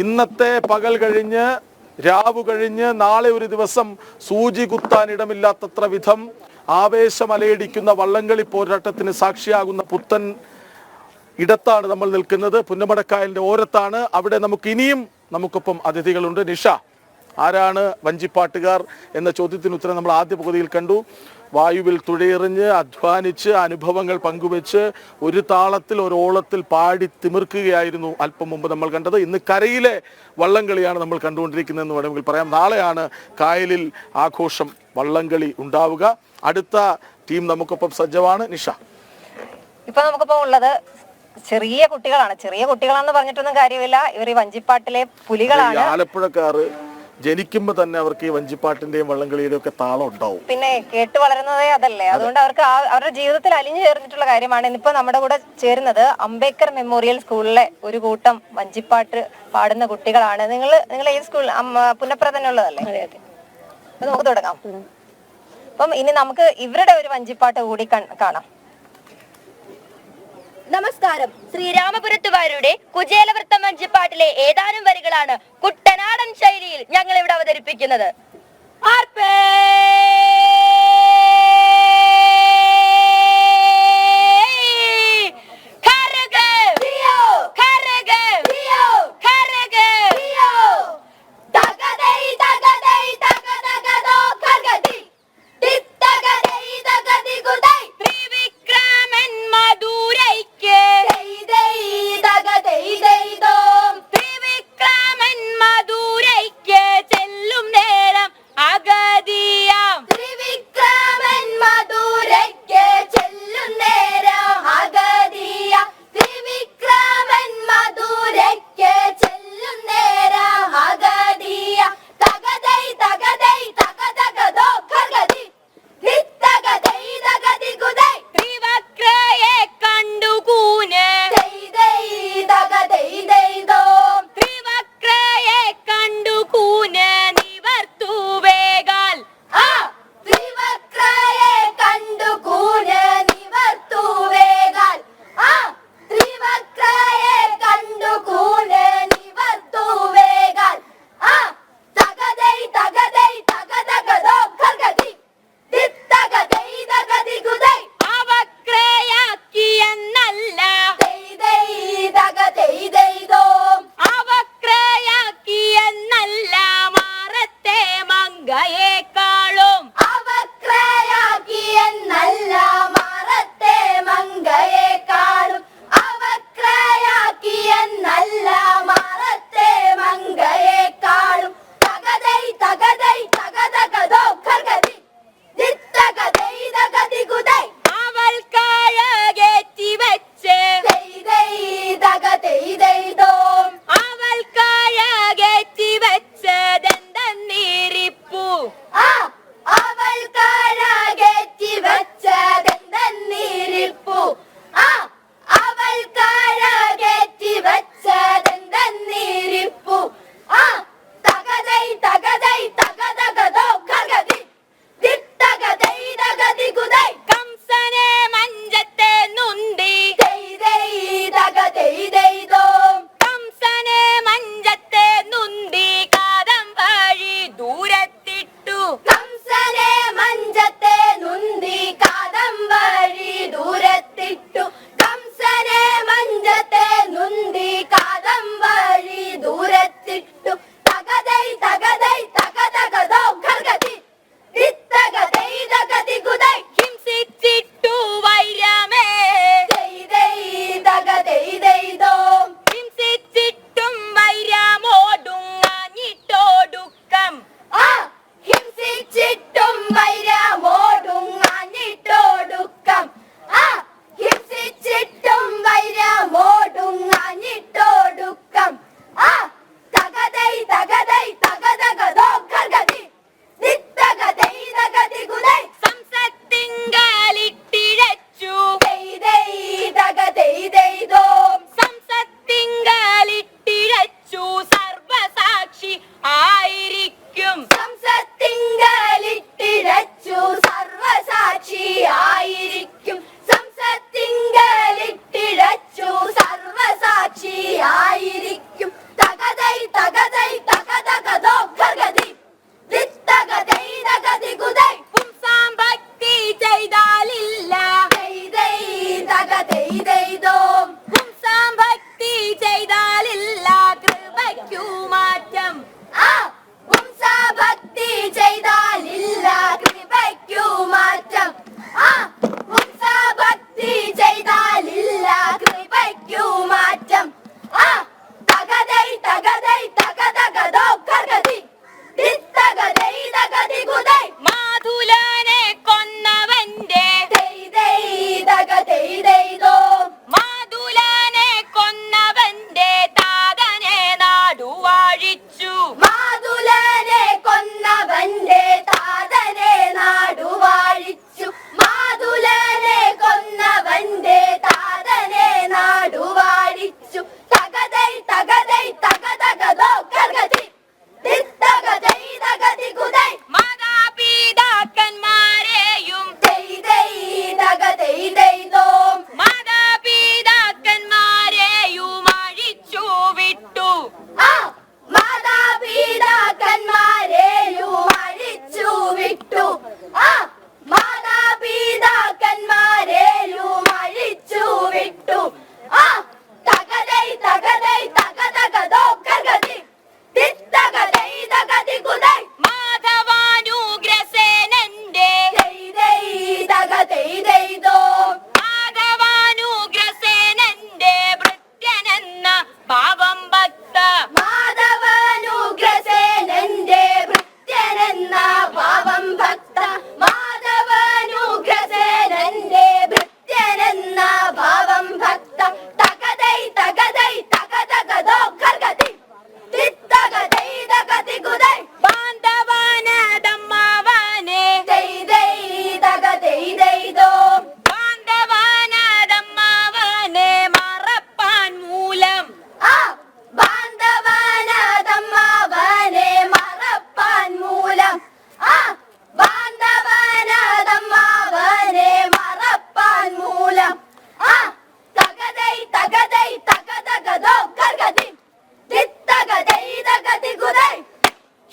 ഇന്നത്തെ പകൽ കഴിഞ്ഞ് രാവു കഴിഞ്ഞ് നാളെ ഒരു ദിവസം സൂചി കുത്താൻ ഇടമില്ലാത്തത്ര വിധം ആവേശമലയടിക്കുന്ന വള്ളംകളി പോരാട്ടത്തിന് സാക്ഷിയാകുന്ന പുത്തൻ ഇടത്താണ് നമ്മൾ നിൽക്കുന്നത്. പുന്നമടക്കായലിന്റെ ഓരത്താണ്. അവിടെ നമുക്കൊപ്പം അതിഥികളുണ്ട്. നിഷ, ആരാണ് വഞ്ചിപ്പാട്ടുകാർ എന്ന ചോദ്യത്തിന് ഉത്തരം നമ്മൾ ആദ്യ പകുതിയിൽ കണ്ടു. വായുവിൽ തുഴയെറിഞ്ഞ് അധ്വാനിച്ച് അനുഭവങ്ങൾ പങ്കുവെച്ച് ഒരു താളത്തിൽ ഒരോളത്തിൽ പാടി തിമിർക്കുകയായിരുന്നു അല്പം മുമ്പ് നമ്മൾ കണ്ടത്. ഇന്ന് കരയിലെ വള്ളംകളിയാണ് നമ്മൾ കണ്ടുകൊണ്ടിരിക്കുന്നതെന്ന് വേണമെങ്കിൽ പറയാം. നാളെയാണ് കായലിൽ ആഘോഷം വള്ളംകളി ഉണ്ടാവുക. അടുത്ത ടീം നമുക്കൊപ്പം സജ്ജമാണ്. നിഷ, ഇപ്പൊ നമുക്കിപ്പോ ഉള്ളത് ചെറിയ കുട്ടികളാണെന്ന് പറഞ്ഞിട്ടൊന്നും കാര്യമില്ല. ഇവർ ഈ വഞ്ചിപ്പാട്ടിലെ പുലികളാണ്. ആലപ്പുഴക്കാർ ജനിക്കുമ്പോ തന്നെ അവർക്ക് ഈ വഞ്ചിപ്പാട്ടിന്റെയും വള്ളംകളിയുടെയും ഒക്കെ താളം ഉണ്ടാവും. പിന്നെ കേട്ട് വളരുന്നതേ അതല്ലേ. അതുകൊണ്ട് അവർക്ക് അവരുടെ ജീവിതത്തിൽ അലിഞ്ഞു ചേർന്നിട്ടുള്ള കാര്യമാണ്. ഇന്നിപ്പോ നമ്മുടെ കൂടെ ചേരുന്നത് അംബേദ്കർ മെമ്മോറിയൽ സ്കൂളിലെ ഒരു കൂട്ടം വഞ്ചിപ്പാട്ട് പാടുന്ന കുട്ടികളാണ്. നിങ്ങൾ ഈ സ്കൂൾ പുന്നപ്ര തന്നെ ഉള്ളതല്ലേ? അപ്പൊ നമുക്ക് തുടങ്ങാം. അപ്പം ഇനി നമുക്ക് ഇവരുടെ ഒരു വഞ്ചിപ്പാട്ട് കൂടി കാണാം. നമസ്കാരം. ശ്രീരാമപുരത്തുകാരുടെ കുചേലവൃത്തം വഞ്ചിപ്പാട്ടിലെ ഏതാനും വരികളാണ് കുട്ടനാടൻ ശൈലിയിൽ ഞങ്ങൾ ഇവിടെ അവതരിപ്പിക്കുന്നത്.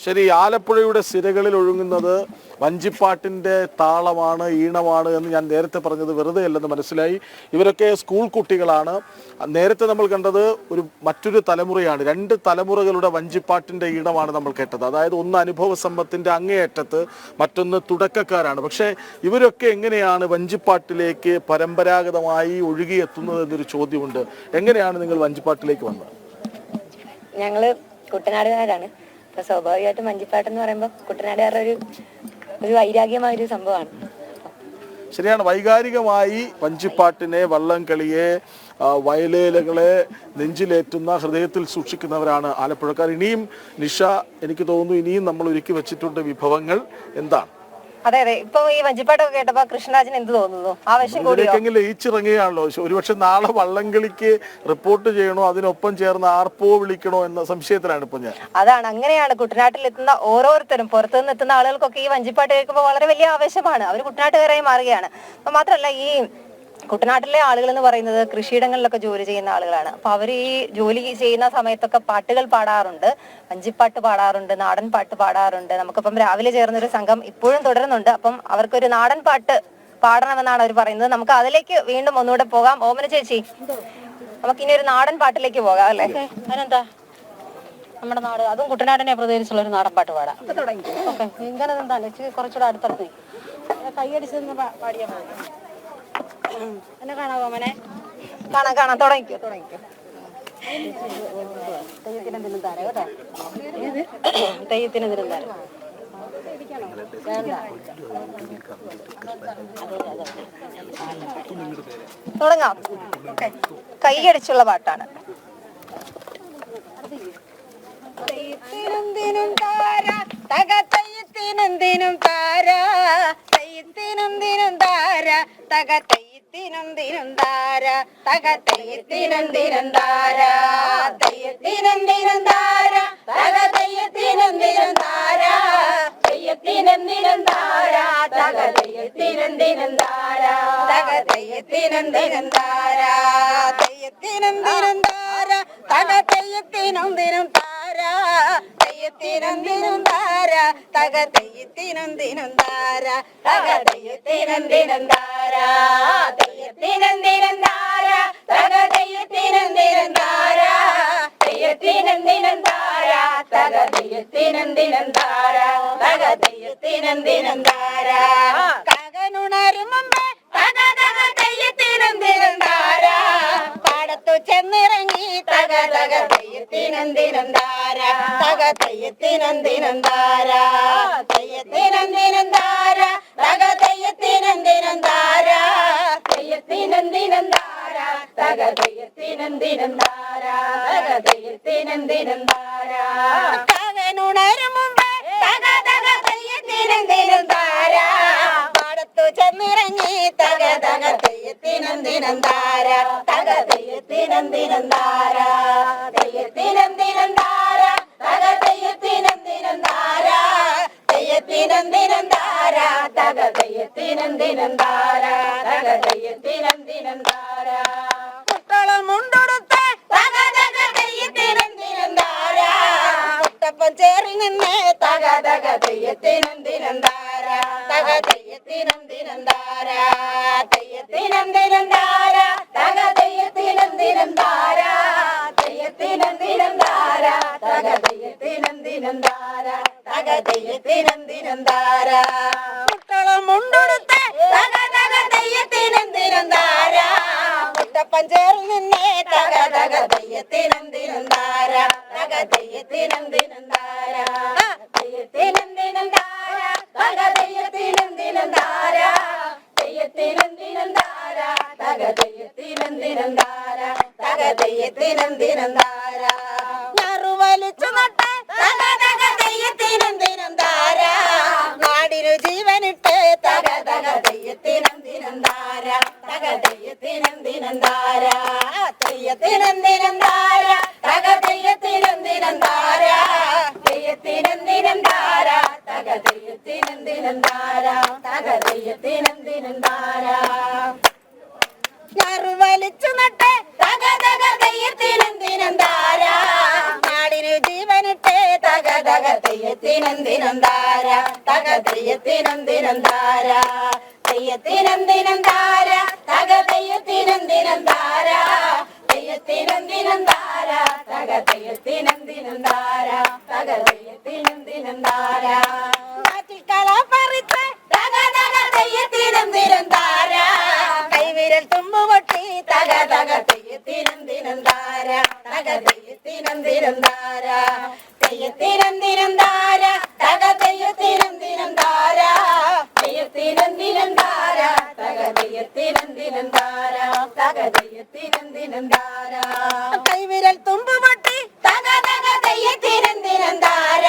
ശരി, ആലപ്പുഴയുടെ സിരകളിൽ ഒഴുകുന്നത് വഞ്ചിപ്പാട്ടിൻ്റെ താളമാണ്, ഈണമാണ് എന്ന് ഞാൻ നേരത്തെ പറഞ്ഞത് വെറുതെ അല്ലെന്ന് മനസ്സിലായി. ഇവരൊക്കെ സ്കൂൾ കുട്ടികളാണ്. നേരത്തെ നമ്മൾ കണ്ടത് മറ്റൊരു തലമുറയാണ്. 2 തലമുറകളുടെ വഞ്ചിപ്പാട്ടിൻ്റെ ഈണമാണ് നമ്മൾ കേട്ടത്. അതായത് ഒന്ന് അനുഭവ സമ്പത്തിൻ്റെ അങ്ങേയറ്റത്ത്, മറ്റൊന്ന് തുടക്കക്കാരാണ്. പക്ഷേ ഇവരൊക്കെ എങ്ങനെയാണ് വഞ്ചിപ്പാട്ടിലേക്ക് പരമ്പരാഗതമായി ഒഴുകിയെത്തുന്നത് എന്നൊരു ചോദ്യമുണ്ട്. എങ്ങനെയാണ് നിങ്ങൾ വഞ്ചിപ്പാട്ടിലേക്ക് വന്നത്? ഞങ്ങള് കുട്ടനാടുകാരാണ്. അപ്പൊ സ്വാഭാവികമായിട്ടും വഞ്ചിപ്പാട്ട് എന്ന് പറയുമ്പോൾ കുട്ടനാടുകാരുടെ ഒരു വൈരാഗ്യമായൊരു സംഭവമാണ്. ശരിയാണ്, വൈകാരികമായി വഞ്ചിപ്പാട്ടിനെ, വള്ളംകളിയെ, വയലേലകളെ നെഞ്ചിലേറ്റുന്ന, ഹൃദയത്തിൽ സൂക്ഷിക്കുന്നവരാണ് ആലപ്പുഴക്കാർ. ഇനിയും നിഷ, എനിക്ക് തോന്നുന്നു ഇനിയും നമ്മൾ ഒരുക്കി വെച്ചിട്ടുണ്ട് വിഭവങ്ങൾ. എന്താണ്? അതെ അതെ, ഇപ്പൊ ഈ വഞ്ചിപ്പാട്ടൊക്കെ കേട്ടപ്പോ കൃഷ്ണരാജന് എന്ത് തോന്നുന്നു? ആവശ്യം കൂടിയോ? ലയിച്ചിറങ്ങുകയാണല്ലോ. ഒരുപക്ഷെ നാളെ വള്ളംകളിക്ക് റിപ്പോർട്ട് ചെയ്യണോ, അതിനൊപ്പം ചേർന്ന് ആർപ്പോ വിളിക്കണോ എന്ന സംശയത്തിലാണ് ഇപ്പൊ ഞാൻ. അതാണ്, അങ്ങനെയാണ് കുട്ടനാട്ടിൽ എത്തുന്ന ഓരോരുത്തരും, പുറത്തുനിന്ന് എത്തുന്ന ആളുകൾക്കൊക്കെ ഈ വഞ്ചിപ്പാട്ട് കേൾക്കുമ്പോൾ വളരെ വലിയ ആവേശമാണ്. അവർ കുട്ടനാട്ടുകാരായി മാറുകയാണ്. അപ്പൊ മാത്രമല്ല, ഈ കുട്ടനാട്ടിലെ ആളുകൾ എന്ന് പറയുന്നത് കൃഷിയിടങ്ങളിലൊക്കെ ജോലി ചെയ്യുന്ന ആളുകളാണ്. അപ്പൊ അവർ ഈ ജോലി ചെയ്യുന്ന സമയത്തൊക്കെ പാട്ടുകൾ പാടാറുണ്ട്, വഞ്ചിപ്പാട്ട് പാടാറുണ്ട്, നാടൻ പാട്ട് പാടാറുണ്ട്. നമുക്കിപ്പം രാവിലെ ചേർന്നൊരു സംഘം ഇപ്പോഴും തുടരുന്നുണ്ട്. അപ്പം അവർക്കൊരു നാടൻ പാട്ട് പാടണമെന്നാണ് അവർ പറയുന്നത്. നമുക്ക് അതിലേക്ക് വീണ്ടും ഒന്നുകൂടെ പോകാം. ഓമന ചേച്ചി, നമുക്കിനി ഒരു നാടൻ പാട്ടിലേക്ക് പോകാം അല്ലേ? അതിനെന്താ, നമ്മുടെ നാട്, അതും കുട്ടനാടിനെ പ്രതികരിച്ചുള്ള ഒരു നാടൻ പാട്ട് പാടാം. ഓക്കെ, ഇങ്ങനെ എന്താ കുറച്ചുകൂടെ അടുത്തടുത്ത് കൈയടിച്ച് പാടിയാൽ മതി. എന്നെ കാണാവോ മോനെ? കാണാം, തുടങ്ങിക്കോ. തെയ്യത്തിനെന്തിനും താര കേട്ടോ, തെയ്യത്തിനെന്തിനും താര. തുടങ്ങാം. കൈയടിച്ചുള്ള പാട്ടാണ്. തെയ്യത്തിനെന്തിനും താര, തക തെയ്യത്തിനെന്തിനും താര, തെയ്യത്തിനെന്തിനും താര, തക തെയ്യത്തിനെന്തിനും താര, തക തെയ്യത്തിനെന്തിനും താര, തെയ്യത്തിനെന്തിനും താര, തക തെയ്യത്തിനെന്തിനും താര, തെയ്യത്തിനെന്തിനും താര, തക തെയ്യത്തിനെന്തിനും താര, തക തെയ്യത്തിനെന്തിനും താര, തെയ്യത്തിനെന്തിനും താര, തക തെയ്യത്തിനെന്തിനും താര, തെയ്യത്തിനെന്തിനും താര, തക തെയ്യത്തിനെന്തിനും താര, തക തെയ്യത്തിനെന്തിനും താര, തെയ്യത്തിനെന്തിനും താര, തക തെയ്യത്തിനെന്തിനും താര, തെയ്യത്തിനെന്തിനും താര, തക തെയ്യത്തിനെന്തിനും താര, തക തെയ്യത്തിനെന്തിനും താര. കകനുണരും മുമ്പേ തക തക തെയ്യത്തിനെന്തിനും താര, പാടത്തു ചെന്നിറങ്ങി തക തക തെയ്യത്തിനെന്തിനും താര, തക തെയ്യത്തിനെന്തിനും താര, തെയ്യത്തിനെന്തിനും താര, തക തെയ്യത്തിനെന്തിനും താര, തെയ്യത്തിനെന്തിനും താര, തക തെയ്യത്തിനെന്തിനും താര, തക തെയ്യത്തിനെന്തിനും താര. കകനുണരും മുമ്പേ തക തക തെയ്യത്തിനെന്തിനും താര, പാടത്തു ചെന്നിറങ്ങി തക തക തെയ്യത്തിനെന്തിനും താര, തക തെയ്യത്തിനെന്തിനും താര, തെയ്യത്തിനെന്തിനും താര, തക തെയ്യത്തിനെന്തിനും താര, തെയ്യത്തിനെന്തിനും താര, തക തെയ്യത്തിനെന്തിനും താര, തക തെയ്യത്തിനെന്തിനും താര. കുട്ടളമുണ്ടൊടുത്ത് തക തക തെയ്യത്തിനെന്തിനും താര, കുട്ടപ്പൻ ചേറി നിന്നേ തക തക തെയ്യത്തിനെന്തിനും താര, തക തെയ്യത്തിനെന്തിനും താര, തെയ്യത്തിനെന്തിനും താര, തക തെയ്യത്തിനെന്തിനും താര, തെയ്യത്തിനെന്തിനും താര, തക തെയ്യത്തിനെന്തിനും താര, തക തെയ്യത്തിനെന്തിനും താര. കുട്ടളമുണ്ടൊടുത്ത് തക തക തെയ്യത്തിനെന്തിനും താര, കുട്ടപ്പൻ ചേർന്ന് നിന്നേ തക തക തെയ്യത്തിനെന്തിനും താര, തക തെയ്യത്തിനെന്തിനും താര, തെയ്യത്തിനെന്തിനും താര, തക തെയ്യത്തിനെന്തിനും താര, തെയ്യത്തിനെന്തിനും താര, തക തെയ്യത്തിനെന്തിനും താര, തക തെയ്യത്തിനെന്തിനും താര. ഞറുവലിച്ചു നട്ട് തക തക തെയ്യത്തിനെന്തിനും താര, നാടിനു ജീവനിട്ട് തക തക തെയ്യത്തിനെന്തിനും താര, തക തെയ്യത്തിനെന്തിനും താര, തെയ്യത്തിനെന്തിനും താര, തക തെയ്യത്തിനെന്തിനും താര, തെയ്യത്തിനെന്തിനും താര, തക തെയ്യത്തിനെന്തിനും താര, തക തെയ്യത്തിനെന്തിനും താര. ഞറുവലിച്ചു നട്ട് തക തക തെയ്യത്തിനെന്തിനും താര, തക തെയ്യത്തിനം ദിനം താര തക തെയ്യത്തിനം ദിനം താര തെയ്യത്തിനം ദിനം താര തക തെയ്യത്തിനം ദിനം താര തെയ്യത്തിനം ദിനം താര തക തെയ്യത്തിനം ദിനം താര തക തെയ്യത്തിനം ദിനം താര കാറ്റിൽക്കള പറിത്ത് തക തക തെയ്യത്തിനം ദിനം താര കൈവിരൽ തുമ്പുപൊട്ടി തക തക തെയ്യത്തിനം ദിനം താര തക തെയ്യത്തിനം ദിനം താര തെയ്യത്തിനം ദിനം താര തക തെയ്യത്തിനം ദിനം താര തെയ്യത്തിനം ദിനം താര തക തെയ്യത്തിനം ദിനം താര തക തെയ്യത്തിനം ദിനം താര കൈവിരൽ തുമ്പുപൊട്ടി തക തക തെയ്യത്തിനം ദിനം താര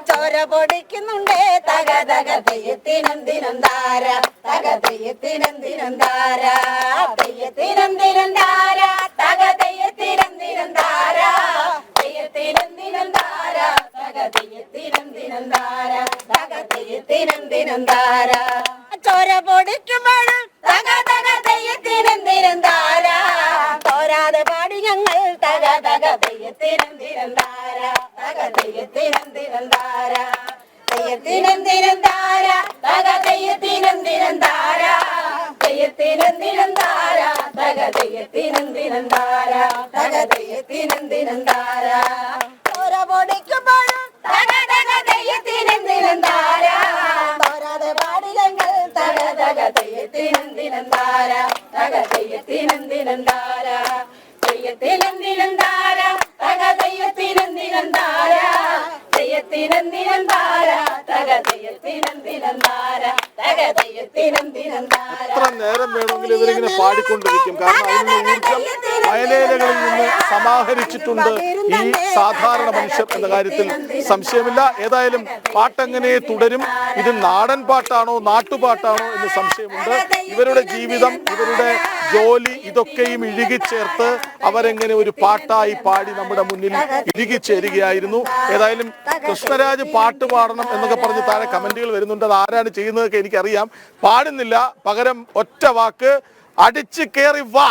ചോര പൊടിക്കുന്നുണ്ട് തക തക തെയ്യത്തിനം ദിനം താര തക തെയ്യത്തിനം ദിനം താര തെയ്യത്തിനം ദിനം താര തക തെയ്യത്തിനം ദിനം താര തെയ്യത്തിനം ദിനം താര തക തെയ്യത്തിനം ദിനം താര തക തെയ്യത്തിനം ദിനം താര ചോര പൊടിക്കുമ്പോഴും തക തക തെയ്യത്തിനം ദിനം താര തോരാതെ പാടി ഞങ്ങൾ തക തക തെയ്യത്തിനം ദിനം താര തക തെയ്യത്തിനം ദിനം താര തെയ്യത്തിനം ദിനം താര തക തെയ്യത്തിനം ദിനം താര തെയ്യത്തിനം ദിനം താര തക തെയ്യത്തിനം ദിനം താര തക തെയ്യത്തിനം ദിനം താര തോര പൊടിക്കുമ്പോഴും തക തക തെയ്യത്തിനം ദിനം താര തോരാതെ പാടി ഞങ്ങൾ തക തക തെയ്യത്തിനം ദിനം താര തക തെയ്യത്തിനം ദിനം താര തെയ്യത്തിനം ദിനം താര തക തെയ്യത്തിനം ദിനം താര തെയ്യത്തിനം ദിനം താര തക തെയ്യത്തിനം ദിനം താര തക തെയ്യത്തിനം ദിനം താര എത്ര നേരം വേണമെങ്കിലും ഇവരിങ്ങനെ പാടിക്കൊണ്ടിരിക്കും. കാരണം അതിനുള്ള ഊർജം വയലേലകളിൽ നിന്ന് സമാഹരിച്ചിട്ടുണ്ട് ഈ സാധാരണ മനുഷ്യർ എന്ന കാര്യത്തിൽ സംശയമില്ല. ഏതായാലും പാട്ടെങ്ങനെ തുടരും. ഇത് നാടൻ പാട്ടാണോ നാട്ടുപാട്ടാണോ എന്ന് സംശയമുണ്ട്. ഇവരുടെ ജീവിതം, ഇവരുടെ ജോലി ഇതൊക്കെയും ഇഴുകിച്ചേർത്ത് അവരെങ്ങനെ ഒരു പാട്ടായി പാടി നമ്മുടെ മുന്നിൽ ഇഴുകിച്ചേരുകയായിരുന്നു. ഏതായാലും കൃഷ്ണരാജ് പാട്ട് പാടണം എന്നൊക്കെ പറഞ്ഞ് താഴെ കമന്റുകൾ വരുന്നുണ്ട്. അത് ആരാണ് ചെയ്യുന്നതൊക്കെ എനിക്കറിയാം. പാടുന്നില്ല, പകരം ഒറ്റ വാക്ക്, അടിച്ചു കയറി വാ.